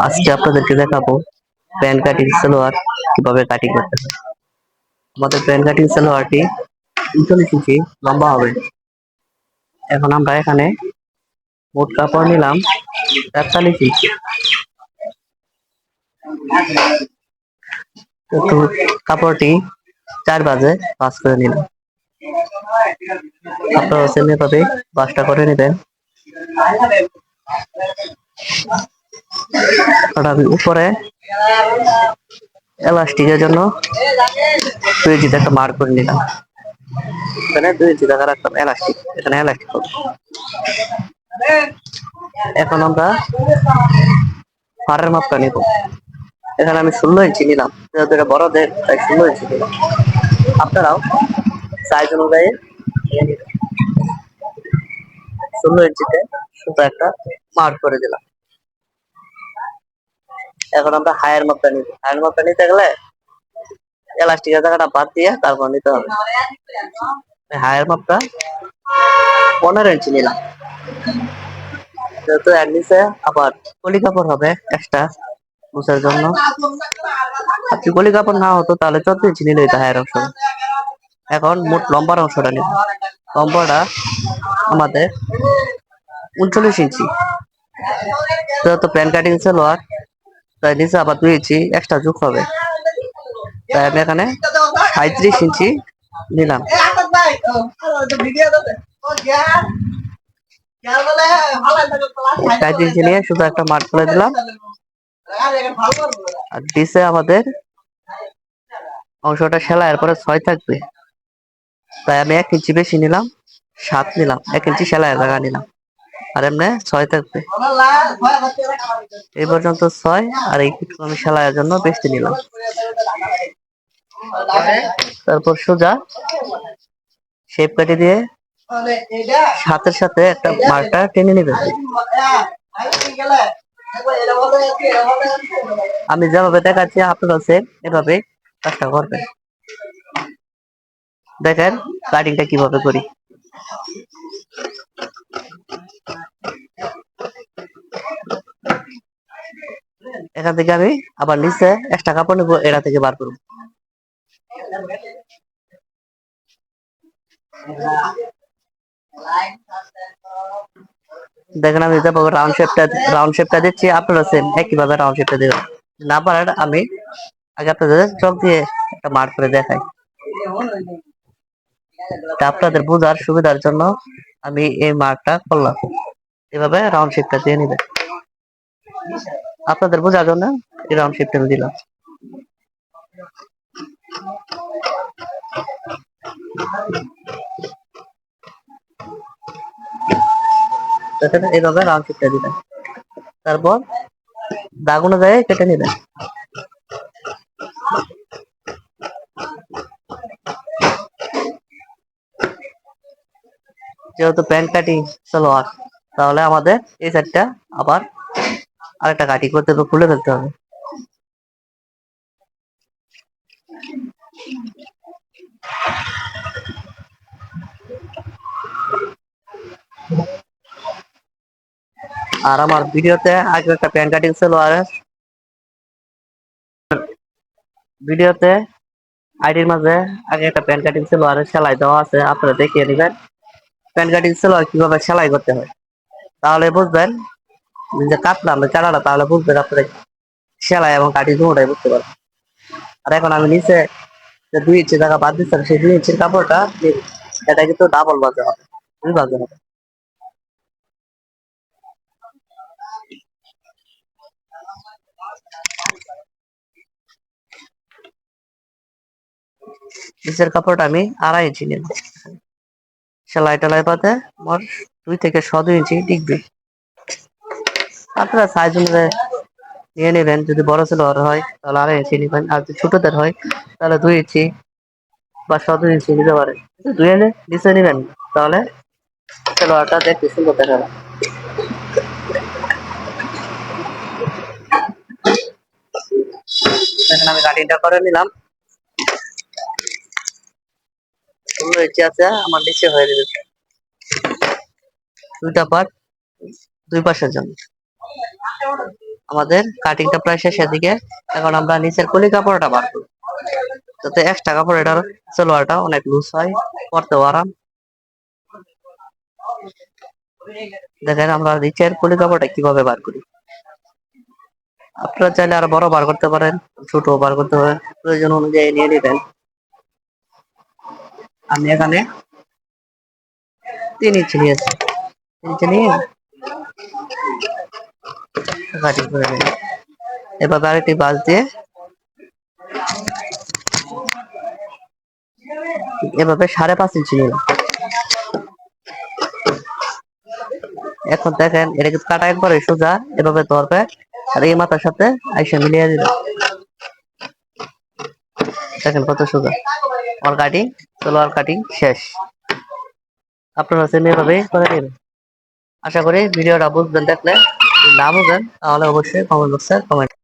আজকে আপনাদেরকে দেখাবো প্যান কাটিং সালোয়ার কিভাবে কাটিং করতে হয়। আমাদের প্যান কাটিং সালোয়ারটি 39 ইঞ্চি লম্বা হবে। এখন আমরা এখানে মোট কাপড় নিলাম 43 ইঞ্চি। তো কাপড়টি 4 ভাঁজে ভাঁজ করে নিলাম। আপনারা সেমনি ভাবে ভাঁজটা করে নেবেন। আমি উপরে এলাস্টিকের জন্য 2 ইঞ্চিতে একটা মার্ক করে নিলাম। এখানে 2 ইঞ্চি টাকা রাখলাম এলাস্টিক, এখানে এলাস্টিক হবে। এখন আমরা পাড়ের মাপটা নিব। এখানে আমি 16 ইঞ্চি নিলাম, যেহেতু এটা বড়দের তাই 16 ইঞ্চি নিলাম। আপনারাও সাইজ অনুযায়ী 16 ইঞ্চিতে শুধু একটা মার্ক করে দিলাম। এখন আমরা হায়ার মাপটা নিব। হায়ার মাপটা নিতে গেলে এলাস্টিকের জায়গাটা বাদ দিয়ে তারপর নিতে হবে। হায়ার মাপটা 15 ইঞ্চি নিলাম, যেহেতু এর নিচে আবার পলি কাপড় হবে এক্সট্রা বুঝার জন্য। যদি পলি কাপড় না হতো তাহলে 14 ইঞ্চি নিলে হতো হায়ার অংশ। এখন মোট লম্বার অংশটা নিব। লম্বাটা আমাদের 39 ইঞ্চি, যেহেতু প্যান কাটিং সালোয়ার তাই নিচে আবার 2 ইঞ্চি এক্সট্রা যোগ হবে, তাই আমি এখানে 37 ইঞ্চি নিলাম। 37 ইঞ্চি নিয়ে শুধু একটা মার্ক করে দিলাম। আর নিচে আমাদের অংশটা সেলাইয়ের পরে 6 থাকবে, তাই আমি 1 ইঞ্চি বেশি নিলাম, 7 নিলাম, 1 ইঞ্চি সেলাইয়ের জায়গা নিলাম। আর এমনি 6 থাকবে। এই পর্যন্ত 6 আর এই আমি সেলাইয়ের জন্য বেশি নিলাম। তারপর সোজা শেপ কেটে দিয়ে হাতের সাথে একটা মার্কটা টেনে নেবে। আমি যেভাবে দেখাচ্ছি আপনারা সেম এভাবে কাজটা করবেন। দেখেন কাটিংটা কিভাবে করি। এখান থেকে আমি আবার নিচে এক্সট্রা কাপড় নেবো, এটা থেকে বার করবো। দেখেন আমি যেভাবে রাউন্ড শেপটা দিচ্ছি আপনারা সেম একইভাবে রাউন্ড শেপটা দেবেন। না পারেন আমি আগে আপনাদের চক দিয়ে একটা মার্ক করে দেখাই। আপনাদের বোঝার সুবিধার জন্য আমি এই মার্কটা করলাম। এভাবে রাউন্ড শেপটা দিয়ে নিবেন। আপনাদের বোঝার জন্য এই রাউন্ড শেপটা আমি দিলাম। দেখেন এইভাবে রাউন্ড শেপটা দিবেন। তারপর দাগ অনুযায়ী কেটে নিবেন। যেহেতু প্যান্ট কাটিং সালোয়ার, তাহলে আমাদের এই সাইডটা আবার আরেকটা কাটিং করতে হবে, খুলে ফেলতে হবে। আর আমার ভিডিওতে আগে একটা প্যান্ট কাটিং সালোয়ারের ভিডিওতে আইডির মাঝে আগে একটা প্যান্ট কাটিং সালোয়ারের সেলাই দেওয়া আছে, আপনারা দেখিয়ে নেবেন প্যান্ট কাটিং সালোয়ার কিভাবে সেলাই করতে হয়। তাহলে বুঝবেন যে কাটলাম চালাটা, তাহলে বুঝবেন আপনারা সেলাই এবং কাটিং দুটোটাই বুঝতে পারবেন। আর এখন আমি নিচে যে 2 ইঞ্চি জায়গা বাদ দিচ্ছিলাম, সেই 2 ইঞ্চির কাপড়টা এটা কিন্তু ডাবল বাজে হবে, 2 বাজে হবে। নিচের কাপড়টা আমি 2.5 ইঞ্চি নিলাম। সেলাই টেলাই পাতে আমার 2 থেকে 2 ইঞ্চি টিকবে। আপনারা সাইজ অনুযায়ী নিয়ে নেবেন। যদি বড় সালোয়ার হয় তাহলে 2.5 ইঞ্চি নেবেন, আর যদি ছোটদের হয় তাহলে 2 ইঞ্চি বা 2 ইঞ্চি নিতে পারেন। 2 এনে নিচে নেবেন, তাহলে সালোয়ারটা দেখতে সুন্দর দেখা যাবে। এখন আমি কাটিংটা করে নিলাম। 16 ইঞ্চি আছে আমার নিচে হয়ে গেছে। 2টা পার্ট 2 পাশের জন্য। আমাদের কাটিংটা প্রায় শেষের দিকে। এখন আমরা নিচের কলি কাপড়টা বার করব, যাতে এক্সট্রা কাপড় এটার সালোয়ারটা অনেক লুজ হয়, পরতেও আরাম। দেখেন আমরা নিচের কলি কাপড়টা কিভাবে বার করি। আপনারা চাইলে আরো বড় বার করতে পারেন, ছোট বার করতে পারেন, প্রয়োজন অনুযায়ী নিয়ে নেবেন। আমি এখানে 3 ইঞ্চি নিয়েছি, 3 ইঞ্চি নিয়ে কাটিং করে নেব। এভাবে আরেকটি বাঁশ দিয়ে এভাবে 5.5 ইঞ্চি নিলাম। এখন দেখেন এটা কিন্তু কাটা একবারে সোজা, এভাবে ধরবে আর এই মাথার সাথে আইসা মিলিয়ে দিবে। দেখেন কত সোজা। আমার কাটিং, সালোয়ার কাটিং শেষ। আপনারা সেম এভাবে করে নেবেন। আশা করি ভিডিওটা বুঝবেন। দেখলে যদি না বুঝেন তাহলে অবশ্যই কমেন্ট বক্সে কমেন্ট